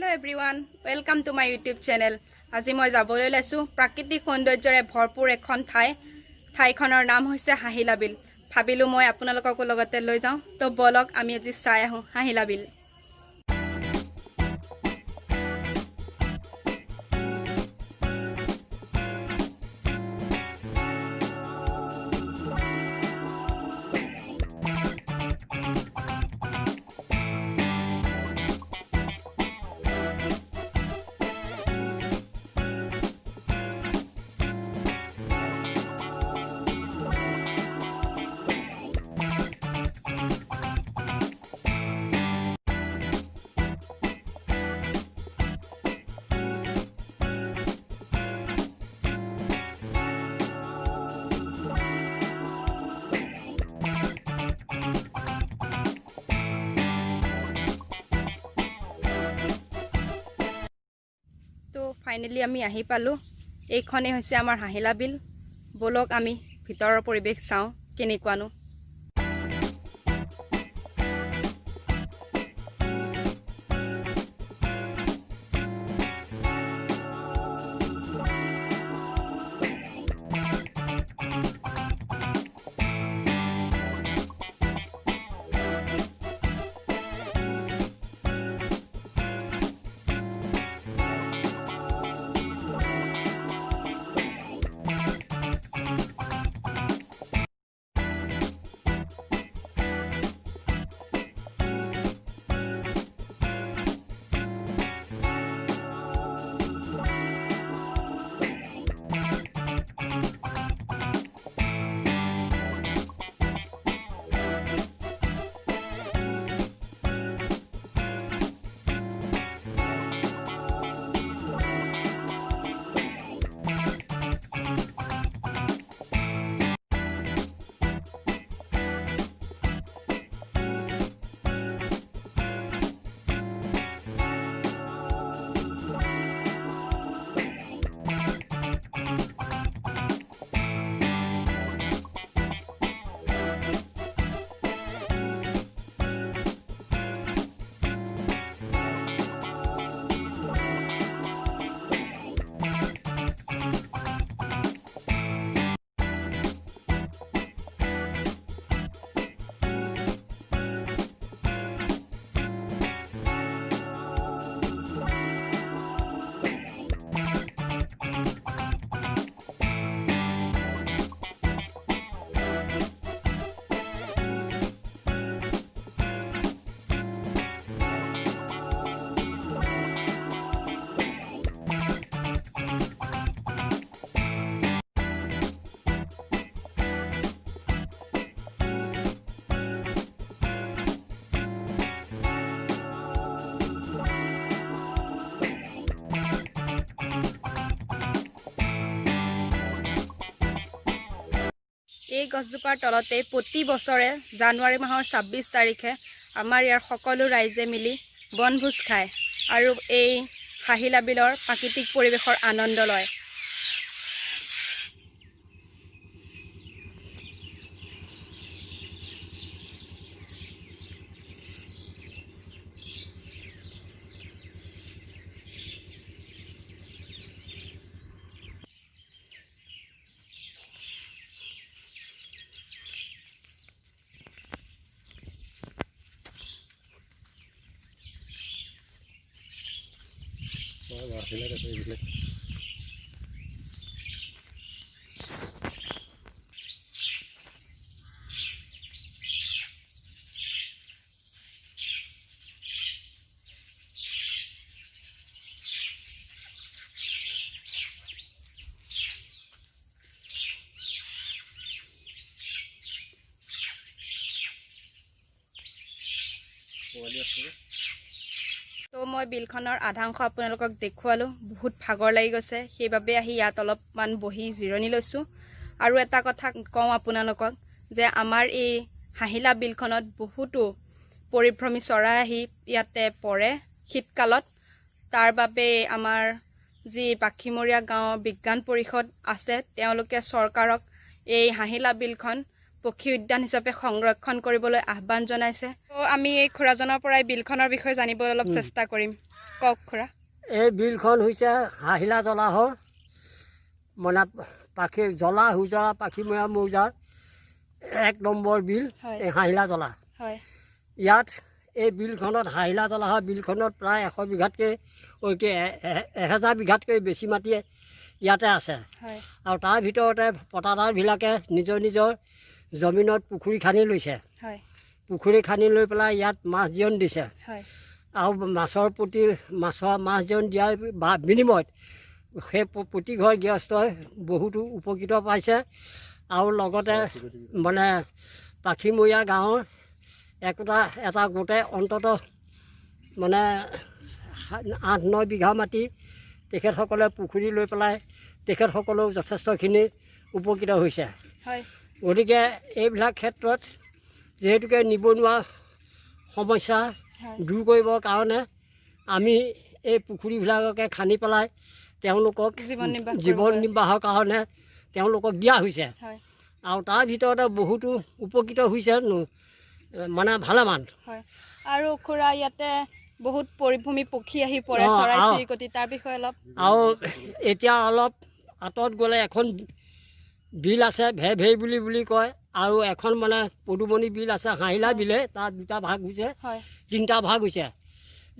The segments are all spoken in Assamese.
Hello everyone, welcome to my YouTube channel. আজি মই যাবলৈ লৈছো প্ৰাকৃতিক সৌন্দৰ্যৰে ভৰপূৰ এখন ঠাইখনৰ নাম হৈছে হাহিলা বিল। ভাবিলো মই আপোনালোকক লগতে লৈ যাওঁ। তো বলক আমি আজি চাই আহোঁ হাহিলা বিল। তো ফাইনালি আমি আহি পালো। এইখনে হৈছে আমাৰ হাহিলা বিল। বলক আমি ভিতৰৰ পৰিৱেশ চাওঁ কেনেকুৱানো। এই গছজোপাৰ তলতে প্ৰতি বছৰে জানুৱাৰী মাহৰ 26 তাৰিখে আমাৰ ইয়াৰ সকলো ৰাইজে মিলি বনভোজ খায় আৰু এই হাহিলা বিলৰ প্ৰাকৃতিক পৰিৱেশৰ আনন্দ লয়। তো মই বিলখনৰ আধাংশ আপোনালোকক দেখুৱালোঁ। বহুত ভাগৰ লাগি গৈছে, সেইবাবে আহি ইয়াত অলপমান বহি জিৰণি লৈছোঁ। আৰু এটা কথা কওঁ আপোনালোকক যে আমাৰ এই হাহিলা বিলখনত বহুতো পৰিভ্ৰমী চৰাই আহি ইয়াতে পৰে শীতকালত। তাৰ বাবে আমাৰ যি পাখিমৰীয়া গাঁৱৰ বিজ্ঞান পৰিষদ আছে তেওঁলোকে চৰকাৰক এই হাহিলা বিলখন পক্ষী উদ্যান হিচাপে সংৰক্ষণ কৰিবলৈ আহ্বান জনাইছে। তো আমি এই খুৰাজনৰ পৰাই বিলখনৰ বিষয়ে জানিবলৈ অলপ চেষ্টা কৰিম। কওক খুৰা। এই বিলখন হৈছে হাহিলা জলাহৰ মানে পাখি জলা হুজৰা পাখিমৰা মৌজাৰ 1 নম্বৰ বিল এই হাহিলা জলা। ইয়াত এই বিলখনত হাহিলা জলাহৰ বিলখনত প্ৰায় 100 বিঘাতকৈ 1000 বিঘাতকৈ বেছি মাটি ইয়াতে আছে। আৰু তাৰ ভিতৰতে পটাদাৰবিলাকে নিজৰ নিজৰ জমিনত পুখুৰী খান্দি লৈছে। পুখুৰী খান্দি লৈ পেলাই ইয়াত মাছ জীৱন দিছে। আৰু মাছৰ প্ৰতি মাছ জীৱন দিয়াৰ বিনিময়ত সেই প্ৰতি ঘৰ গৃহস্থই বহুতো উপকৃত পাইছে। আৰু লগতে মানে পাখিমৰীয়া গাঁৱৰ এটা গোটে অন্ততঃ মানে 8-9 বিঘা মাটি তেখেতসকলে পুখুৰী লৈ পেলাই তেখেতসকলেও যথেষ্টখিনি উপকৃত হৈছে। গতিকে এইবিলাক ক্ষেত্ৰত যিহেতুকে নিবনুৱা সমস্যা দূৰ কৰিবৰ কাৰণে আমি এই পুখুৰীবিলাককে খান্দি পেলাই তেওঁলোকক জীৱন নিৰ্বাহৰ কাৰণে তেওঁলোকক দিয়া হৈছে। আৰু তাৰ ভিতৰতে বহুতো উপকৃত হৈছে মানে ভালেমান। আৰু খুৰা ইয়াতে বহুত পৰিভূমি পক্ষী আহি পৰে, চৰাই চিৰিকটি, তাৰ বিষয়ে অলপ। আৰু এতিয়া অলপ আঁতৰত গ'লে এখন বিল আছে ভেভেই বুলি কয়, আৰু এখন মানে পদুমণি বিল আছে হাহিলা বিলে, তাৰ 2টা ভাগ হৈছে, 3টা ভাগ হৈছে।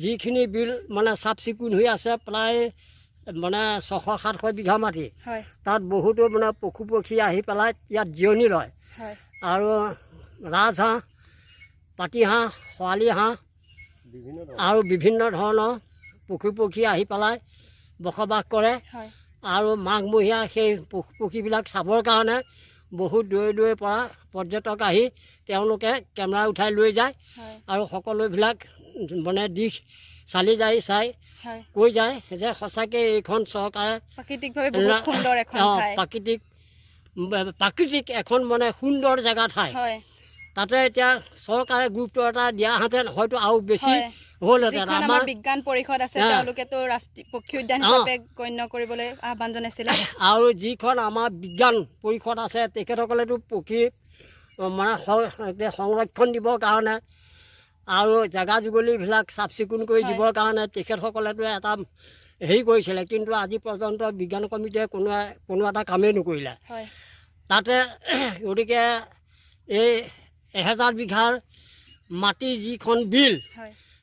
যিখিনি বিল মানে চাফ চিকুণ হৈ আছে প্ৰায় মানে 600-700 বিঘা মাটি, তাত বহুতো মানে পশু পক্ষী আহি পেলাই ইয়াত জিৰণি লয়। আৰু ৰাজহাঁহ, পাতিহাঁহ, শৰালি হাঁহ আৰু বিভিন্ন ধৰণৰ পশু পক্ষী আহি পেলাই বসবাস কৰে। আৰু মাঘমহীয়া সেই পশু পক্ষীবিলাক চাবৰ কাৰণে বহুত দূৰে পৰা পৰ্যটক আহি তেওঁলোকে কেমেৰা উঠাই লৈ যায়। আৰু সকলোবিলাক মানে দিশ চালি যাই চাই কৈ যায় যে সঁচাকৈ এইখন চৰকাৰে প্ৰাকৃতিক এখন মানে সুন্দৰ জেগা ঠাই। তাতে এতিয়া চৰকাৰে গুৰুত্ব এটা দিয়াহেঁতেন হয়তো আৰু বেছি হ'লহেঁতেন। আমাৰ বিজ্ঞান পৰিষদ আছে, তেওঁলোকেতো ৰাষ্ট্ৰীয় পক্ষী উদ্যান হিচাপে গণ্য কৰিবলৈ আহ্বান জনাইছিলে। আৰু যিখন আমাৰ বিজ্ঞান পৰিষদ আছে তেখেতসকলেতো পক্ষী মানে সংৰক্ষণ দিবৰ কাৰণে আৰু জেগা জুগলিবিলাক চাফ চিকুণ কৰি দিবৰ কাৰণে তেখেতসকলেতো এটা হেৰি কৰিছিলে, কিন্তু আজি পৰ্যন্ত বিজ্ঞান কমিটিয়ে কোনো এটা কামেই নকৰিলে। তাতে গতিকে এই 1000 বিঘাৰ মাটি যিখন বিল,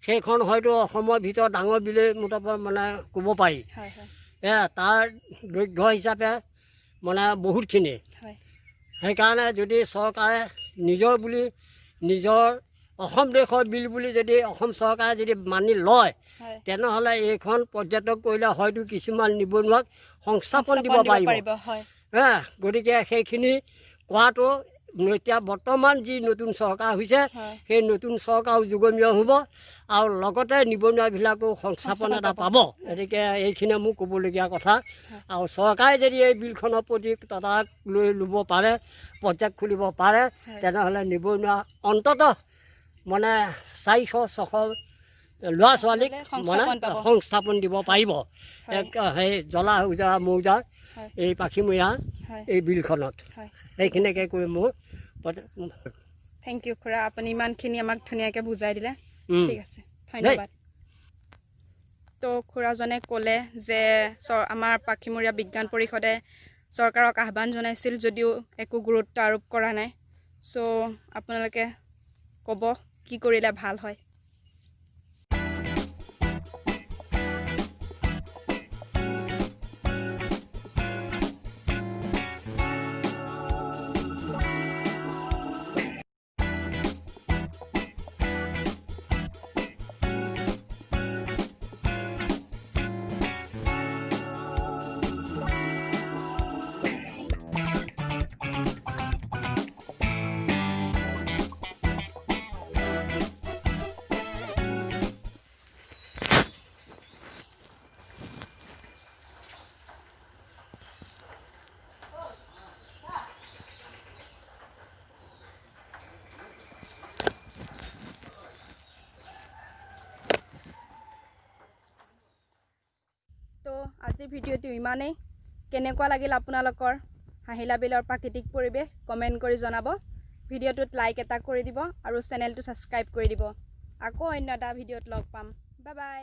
সেইখন হয়তো অসমৰ ভিতৰত ডাঙৰ বিলেই মুঠৰ মানে ক'ব পাৰি। তাৰ দৈৰ্ঘ্য হিচাপে মানে বহুতখিনি। সেইকাৰণে যদি চৰকাৰে নিজৰ অসম দেশৰ বিল বুলি যদি অসম চৰকাৰে যদি মানি লয়, তেনেহ'লে এইখন পৰ্যটক কৰিলে হয়তো কিছুমান নিবনুৱাক সংস্থাপন দিব পাৰিব। গতিকে সেইখিনি কোৱাটো এতিয়া বৰ্তমান যি নতুন চৰকাৰ হৈছে সেই নতুন চৰকাৰো যোগমীয় হ'ব, আৰু লগতে নিবনুৱাবিলাকেও সংস্থাপন এটা পাব। গতিকে এইখিনিয়ে মোৰ ক'বলগীয়া কথা। আৰু চৰকাৰে যদি এই বিলখনৰ প্ৰতি তদাৰক লৈ ল'ব পাৰে, প্ৰজেক্ট খুলিব পাৰে, তেনেহ'লে নিবনুৱা অন্ততঃ মানে 400-600 ল'ৰা ছোৱালীক মানে সংস্থাপন দিব পাৰিব সেই জলা উজৰা মৌজাৰ এই পাখিমৰীয়া এই বিলখনত। সেইখিনিকে কৈ মোৰ থেংক ইউ খুৰা, আপুনি ইমানখিনি আমাক ধুনীয়াকৈ বুজাই দিলে। ঠিক আছে, ধন্যবাদ। তো খুৰাজনে ক'লে যে আমাৰ পাখিমৰীয়া বিজ্ঞান পৰিষদে চৰকাৰক আহ্বান জনাইছিল যদিও একো গুৰুত্ব আৰোপ কৰা নাই। চ' আপোনালোকে ক'ব কি কৰিলে ভাল হয়। তো আজিৰ ভিডিঅ'টো ইমানেই। কেনেকুৱা লাগিল আপোনালোকৰ হাহিলা বিলৰ প্ৰাকৃতিক পৰিৱেশ কমেণ্ট কৰি জনাব। ভিডিঅ'টোত লাইক এটা কৰি দিব আৰু চেনেলটো ছাবস্ক্ৰাইব কৰি দিব আকৌ অন্য এটা ভিডিঅ'ত লগ পাম বাই বাই